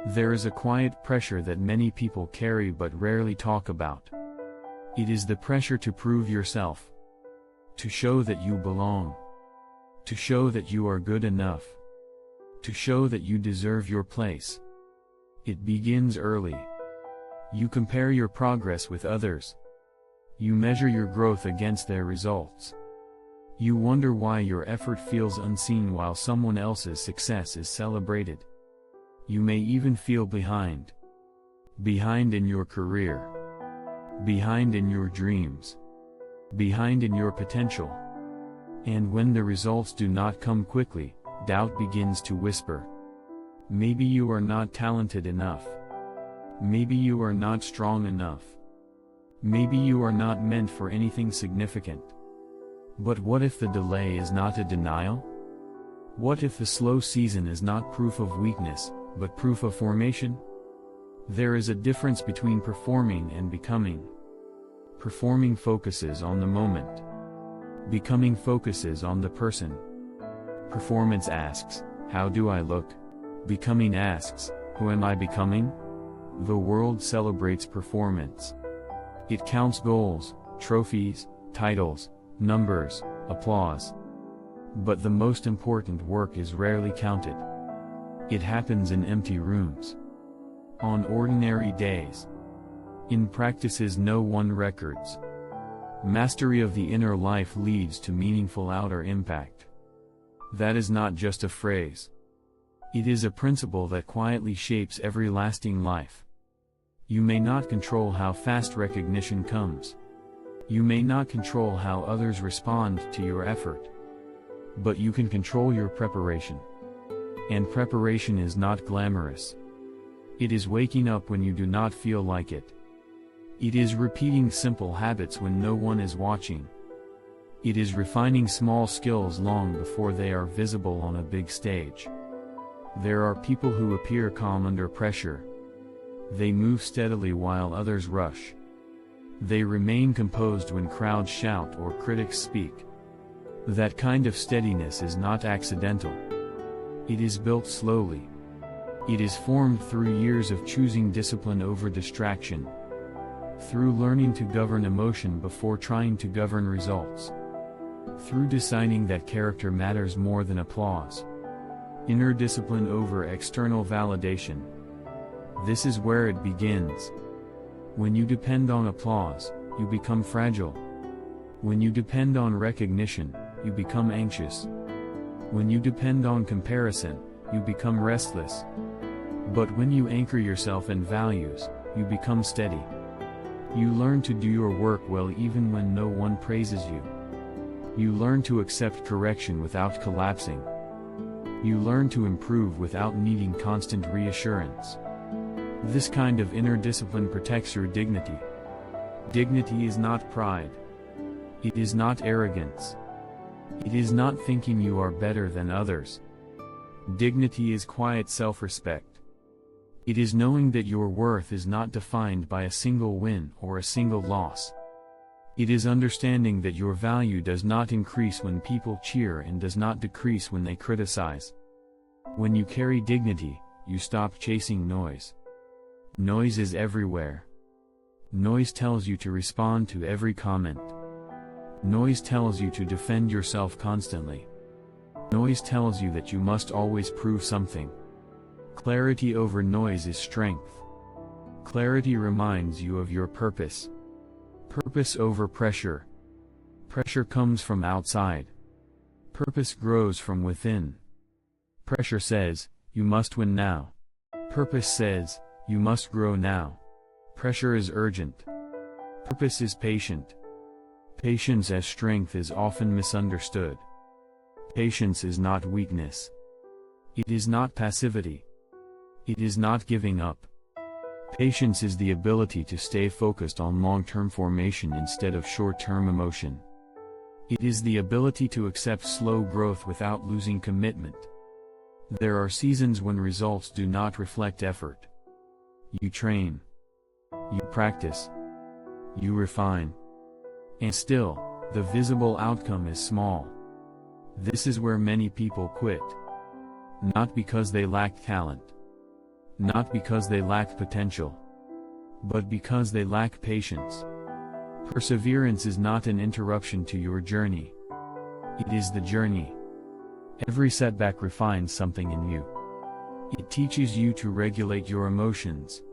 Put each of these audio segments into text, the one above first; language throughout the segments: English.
There is a quiet pressure that many people carry but rarely talk about. It is the pressure to prove yourself. To show that you belong. To show that you are good enough. To show that you deserve your place. It begins early. You compare your progress with others. You measure your growth against their results. You wonder why your effort feels unseen while someone else's success is celebrated. You may even feel behind. Behind in your career. Behind in your dreams. Behind in your potential. And when the results do not come quickly, doubt begins to whisper. Maybe you are not talented enough. Maybe you are not strong enough. Maybe you are not meant for anything significant. But what if the delay is not a denial? What if the slow season is not proof of weakness, but proof of formation? There is a difference between performing and becoming. Performing focuses on the moment. Becoming focuses on the person. Performance asks, how do I look? Becoming asks, who am I becoming? The world celebrates performance. It counts goals, trophies, titles, numbers, applause. But the most important work is rarely counted. It happens in empty rooms. On ordinary days. In practices no one records. Mastery of the inner life leads to meaningful outer impact. That is not just a phrase. It is a principle that quietly shapes every lasting life. You may not control how fast recognition comes. You may not control how others respond to your effort. But you can control your preparation. And preparation is not glamorous. It is waking up when you do not feel like it. It is repeating simple habits when no one is watching. It is refining small skills long before they are visible on a big stage. There are people who appear calm under pressure. They move steadily while others rush. They remain composed when crowds shout or critics speak. That kind of steadiness is not accidental. It is built slowly. It is formed through years of choosing discipline over distraction. Through learning to govern emotion before trying to govern results. Through deciding that character matters more than applause. Inner discipline over external validation. This is where it begins. When you depend on applause, you become fragile. When you depend on recognition, you become anxious. When you depend on comparison, you become restless. But when you anchor yourself in values, you become steady. You learn to do your work well even when no one praises you. You learn to accept correction without collapsing. You learn to improve without needing constant reassurance. This kind of inner discipline protects your dignity. Dignity is not pride. It is not arrogance. It is not thinking you are better than others. Dignity is quiet self-respect. It is knowing that your worth is not defined by a single win or a single loss. It is understanding that your value does not increase when people cheer and does not decrease when they criticize. When you carry dignity, you stop chasing noise. Noise is everywhere. Noise tells you to respond to every comment. Noise tells you to defend yourself constantly. Noise tells you that you must always prove something. Clarity over noise is strength. Clarity reminds you of your purpose. Purpose over pressure. Pressure comes from outside. Purpose grows from within. Pressure says, you must win now. Purpose says, you must grow now. Pressure is urgent. Purpose is patient. Patience as strength is often misunderstood. Patience is not weakness. It is not passivity. It is not giving up. Patience is the ability to stay focused on long-term formation instead of short-term emotion. It is the ability to accept slow growth without losing commitment. There are seasons when results do not reflect effort. You train. You practice. You refine. And still, the visible outcome is small. This is where many people quit. Not because they lack talent. not because they lack potential, but because they lack patience. Perseverance is not an interruption to your journey. It is the journey. Every setback refines something in you. It teaches you to regulate your emotions.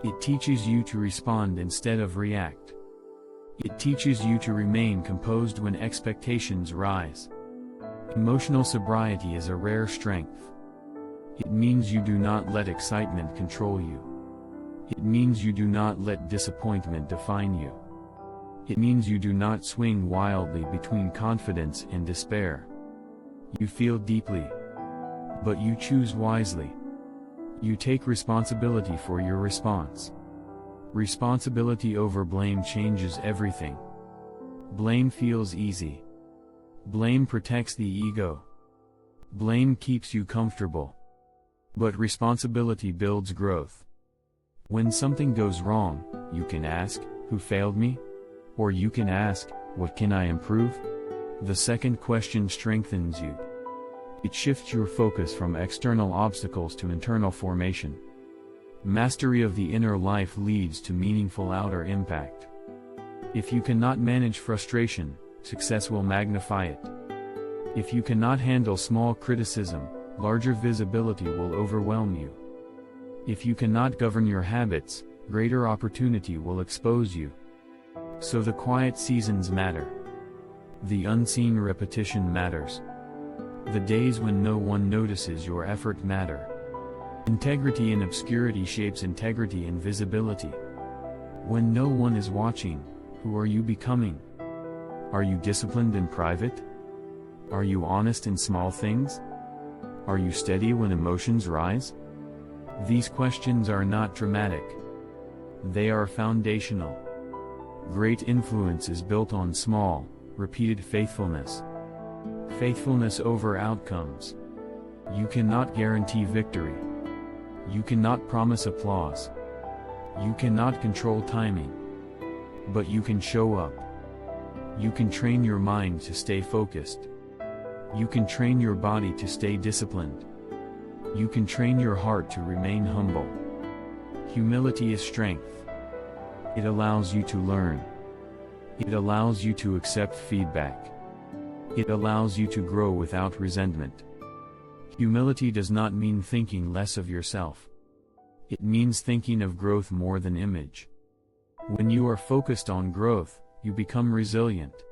It teaches you to respond instead of react. It teaches you to remain composed when expectations rise. Emotional sobriety is a rare strength. It means you do not let excitement control you. It means you do not let disappointment define you. It means you do not swing wildly between confidence and despair. You feel deeply, but you choose wisely. You take responsibility for your response. Responsibility over blame changes everything. Blame feels easy. Blame protects the ego. Blame keeps you comfortable. But responsibility builds growth. When something goes wrong, you can ask, "Who failed me?" Or you can ask, "What can I improve?" The second question strengthens you. It shifts your focus from external obstacles to internal formation. Mastery of the inner life leads to meaningful outer impact. If you cannot manage frustration, success will magnify it. If you cannot handle small criticism, larger visibility will overwhelm you. If you cannot govern your habits, greater opportunity will expose you. So the quiet seasons matter. The unseen repetition matters. The days when no one notices your effort matter. Integrity in obscurity shapes integrity in visibility. When no one is watching, who are you becoming? Are you disciplined in private? Are you honest in small things? Are you steady when emotions rise? These questions are not dramatic. They are foundational. Great influence is built on small, repeated faithfulness. Faithfulness over outcomes. You cannot guarantee victory. You cannot promise applause. You cannot control timing. But you can show up. You can train your mind to stay focused. You can train your body to stay disciplined. You can train your heart to remain humble. Humility is strength. It allows you to learn. It allows you to accept feedback. It allows you to grow without resentment. Humility does not mean thinking less of yourself. It means thinking of growth more than image. When you are focused on growth, you become resilient.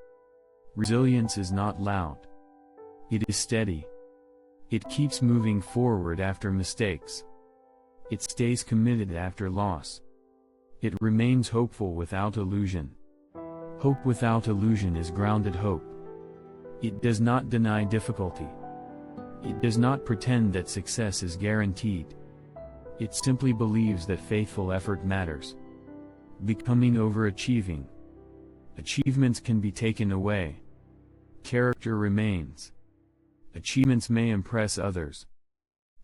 Resilience is not loud. It is steady. It keeps moving forward after mistakes. It stays committed after loss. It remains hopeful without illusion. Hope without illusion is grounded hope. It does not deny difficulty. It does not pretend that success is guaranteed. It simply believes that faithful effort matters. Becoming overachieving. Achievements can be taken away. Character remains. Achievements may impress others.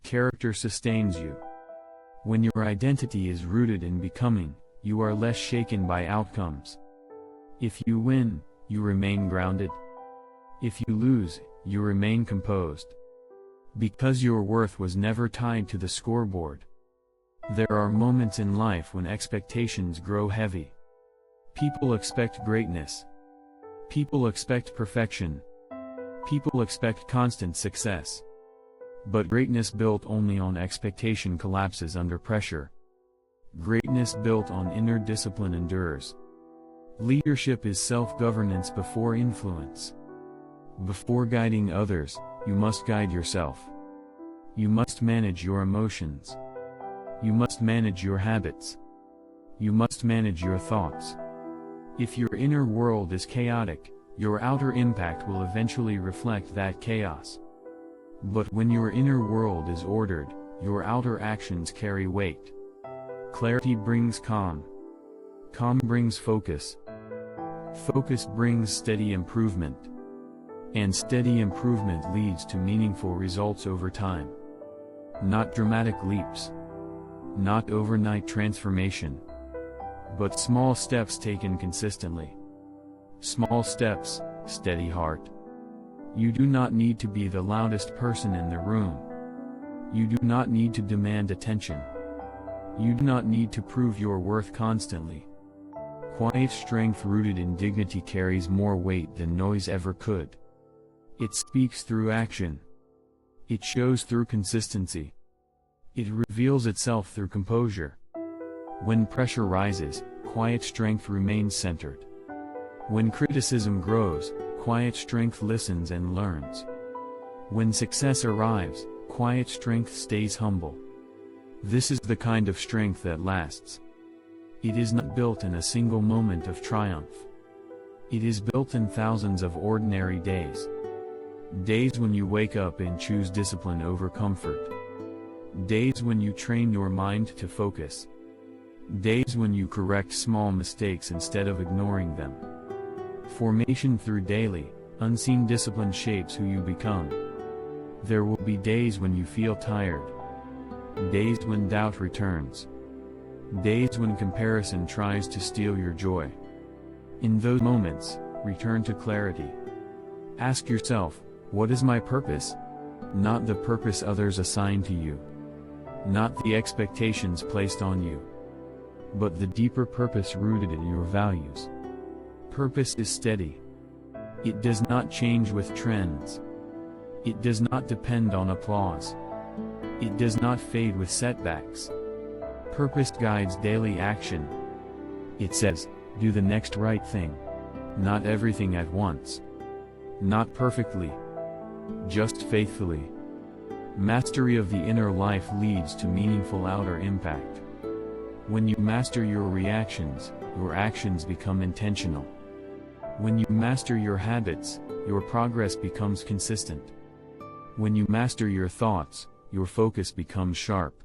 Character sustains you. When your identity is rooted in becoming, you are less shaken by outcomes. If you win, you remain grounded. If you lose, you remain composed. Because your worth was never tied to the scoreboard. There are moments in life when expectations grow heavy. People expect greatness. People expect perfection. People expect constant success. But greatness built only on expectation collapses under pressure. Greatness built on inner discipline endures. Leadership is self-governance before influence. Before guiding others, you must guide yourself. You must manage your emotions. You must manage your habits. You must manage your thoughts. If your inner world is chaotic, your outer impact will eventually reflect that chaos. But when your inner world is ordered, your outer actions carry weight. Clarity brings calm. Calm brings focus. Focus brings steady improvement. And steady improvement leads to meaningful results over time. Not dramatic leaps. Not overnight transformation. But small steps taken consistently. Small steps, steady heart. You do not need to be the loudest person in the room. You do not need to demand attention. You do not need to prove your worth constantly. Quiet strength rooted in dignity carries more weight than noise ever could. It speaks through action. It shows through consistency. It reveals itself through composure. When pressure rises, quiet strength remains centered. When criticism grows, quiet strength listens and learns. When success arrives, quiet strength stays humble. This is the kind of strength that lasts. It is not built in a single moment of triumph. It is built in thousands of ordinary days. Days when you wake up and choose discipline over comfort. Days when you train your mind to focus. Days when you correct small mistakes instead of ignoring them. Formation through daily, unseen discipline shapes who you become. There will be days when you feel tired. Days when doubt returns. Days when comparison tries to steal your joy. In those moments, return to clarity. Ask yourself, what is my purpose? Not the purpose others assign to you. Not the expectations placed on you. But the deeper purpose rooted in your values. Purpose is steady. It does not change with trends. It does not depend on applause. It does not fade with setbacks. Purpose guides daily action. It says, do the next right thing. Not everything at once. Not perfectly. Just faithfully. Mastery of the inner life leads to meaningful outer impact. When you master your reactions, your actions become intentional. When you master your habits, your progress becomes consistent. When you master your thoughts, your focus becomes sharp.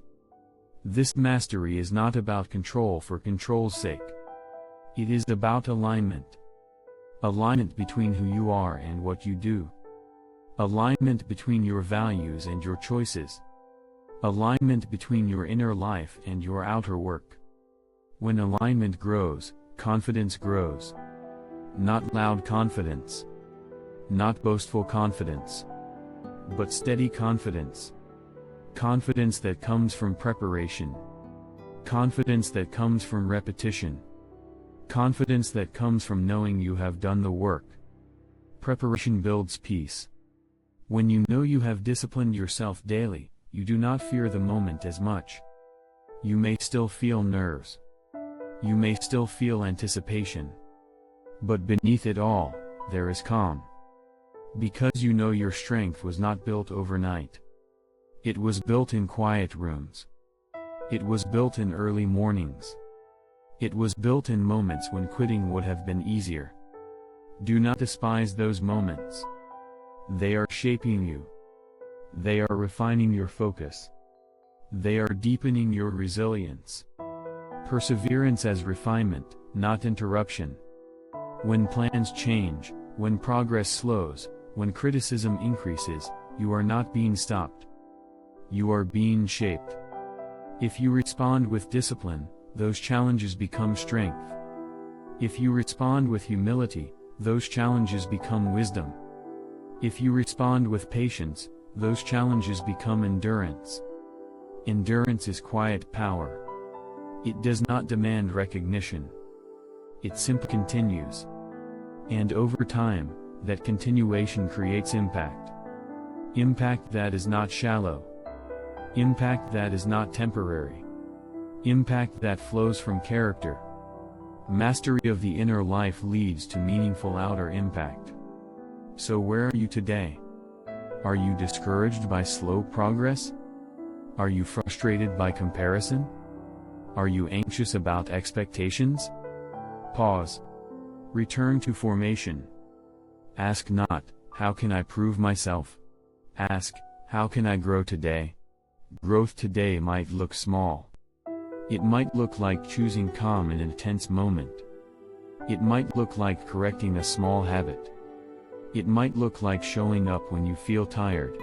This mastery is not about control for control's sake. It is about alignment. Alignment between who you are and what you do. Alignment between your values and your choices. Alignment between your inner life and your outer work. When alignment grows, confidence grows. Not loud confidence. Not boastful confidence. But steady confidence. Confidence that comes from preparation. Confidence that comes from repetition. Confidence that comes from knowing you have done the work. Preparation builds peace. When you know you have disciplined yourself daily, you do not fear the moment as much. You may still feel nerves. You may still feel anticipation. But beneath it all, there is calm. Because you know your strength was not built overnight. It was built in quiet rooms. It was built in early mornings. It was built in moments when quitting would have been easier. Do not despise those moments. They are shaping you. They are refining your focus. They are deepening your resilience. Perseverance as refinement, not interruption. When plans change, when progress slows, when criticism increases, you are not being stopped. You are being shaped. If you respond with discipline, those challenges become strength. If you respond with humility, those challenges become wisdom. If you respond with patience, those challenges become endurance. Endurance is quiet power. It does not demand recognition. It simply continues. And over time, that continuation creates impact. Impact that is not shallow. Impact that is not temporary. Impact that flows from character. Mastery of the inner life leads to meaningful outer impact. So where are you today? Are you discouraged by slow progress? Are you frustrated by comparison? Are you anxious about expectations? Pause. Return to formation. Ask not, how can I prove myself? Ask, how can I grow today? Growth today might look small. It might look like choosing calm in an intense moment. It might look like correcting a small habit. It might look like showing up when you feel tired.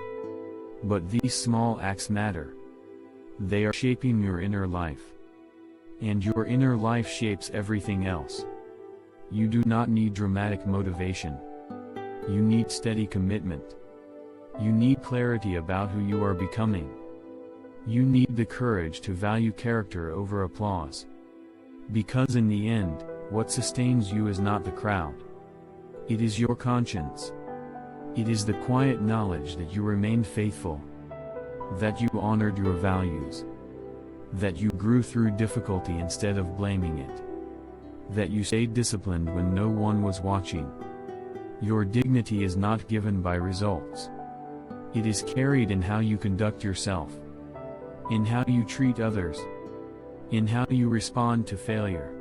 But these small acts matter. They are shaping your inner life. And your inner life shapes everything else. You do not need dramatic motivation. You need steady commitment. You need clarity about who you are becoming. You need the courage to value character over applause. Because in the end, what sustains you is not the crowd. It is your conscience. It is the quiet knowledge that you remained faithful, that you honored your values, that you grew through difficulty instead of blaming it, that you stayed disciplined when no one was watching. Your dignity is not given by results. It is carried in how you conduct yourself, in how you treat others, in how you respond to failure,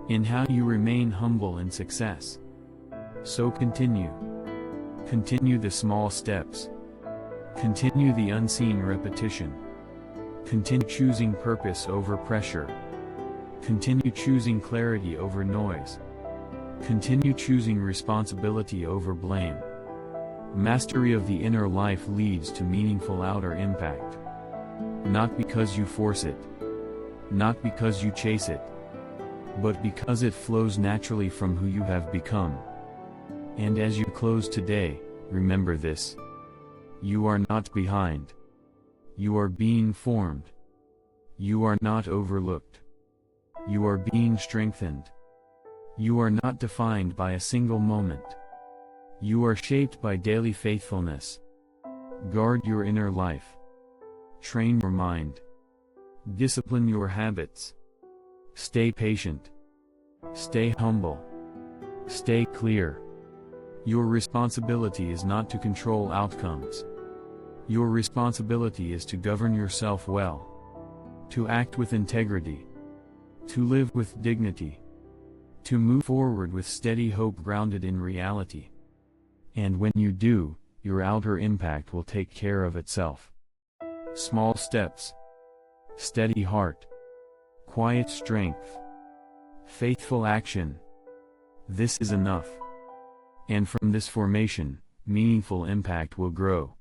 in how you remain humble in success. So continue. Continue the small steps. Continue the unseen repetition. Continue choosing purpose over pressure. Continue choosing clarity over noise. Continue choosing responsibility over blame. Mastery of the inner life leads to meaningful outer impact. Not because you force it, not because you chase it, but because it flows naturally from who you have become. And as you close today, remember this. You are not behind. You are being formed. You are not overlooked. You are being strengthened. You are not defined by a single moment. You are shaped by daily faithfulness. Guard your inner life. Train your mind. Discipline your habits. Stay patient. Stay humble. Stay clear. Your responsibility is not to control outcomes. Your responsibility is to govern yourself well, to act with integrity, to live with dignity, to move forward with steady hope grounded in reality. And when you do, your outer impact will take care of itself. Small steps, steady heart, quiet strength, faithful action. This is enough. And from this formation, meaningful impact will grow.